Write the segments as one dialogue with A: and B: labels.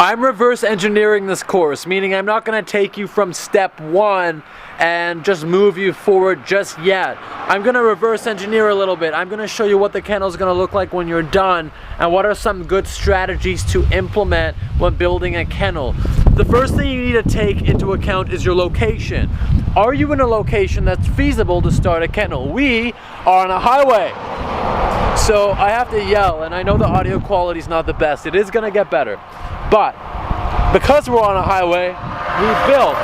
A: I'm reverse engineering this course, meaning I'm not going to take you from step one and just move you forward just yet. I'm going to reverse engineer a little bit. I'm going to show you what the kennel is going to look like when you're done and what are some good strategies to implement when building a kennel. The first thing you need to take into account is your location. Are you in a location that's feasible to start a kennel? We are on a highway. So I have to yell, and I know the audio quality is not the best. It is going to get better. But because we're on a highway, we built,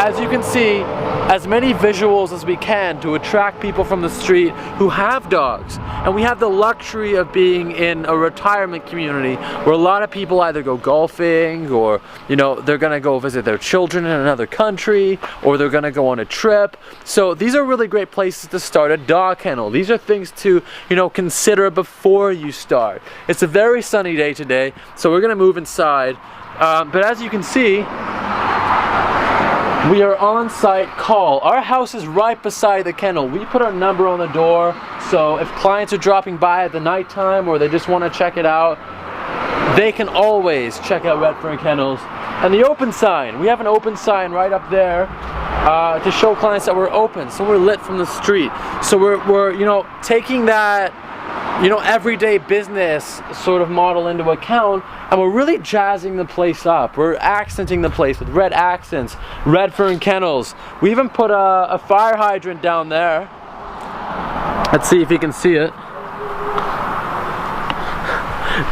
A: as you can see, as many visuals as we can to attract people from the street who have dogs. And we have the luxury of being in a retirement community where a lot of people either go golfing, or they're gonna go visit their children in another country, or they're gonna go on a trip. So these are really great places to start a dog kennel. These are things to consider before you start. It's a very sunny day today, so we're gonna move inside. But as you can see, we are on site call. Our house is right beside the kennel. We put our number on the door, so if clients are dropping by at the nighttime or they just want to check it out, they can always check out Redfern Kennels. And the open sign, we have an open sign right up there to show clients that we're open, so we're lit from the street. So we're taking that everyday business sort of model into account, and we're really jazzing the place up. We're accenting the place with red accents, Redfern Kennels. We even put a fire hydrant down there. Let's see if you can see it.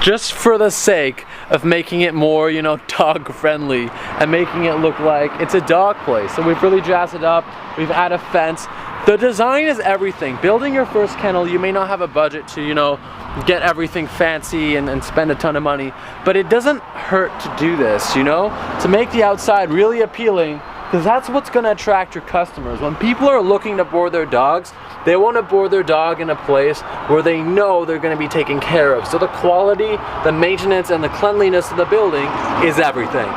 A: Just for the sake of making it more, dog friendly and making it look like it's a dog place. So we've really jazzed it up. We've added a fence. The design is everything. Building your first kennel, you may not have a budget to, get everything fancy and spend a ton of money, but it doesn't hurt to do this, to make the outside really appealing, because that's what's going to attract your customers. When people are looking to board their dogs, they want to board their dog in a place where they know they're going to be taken care of. So the quality, the maintenance, and the cleanliness of the building is everything.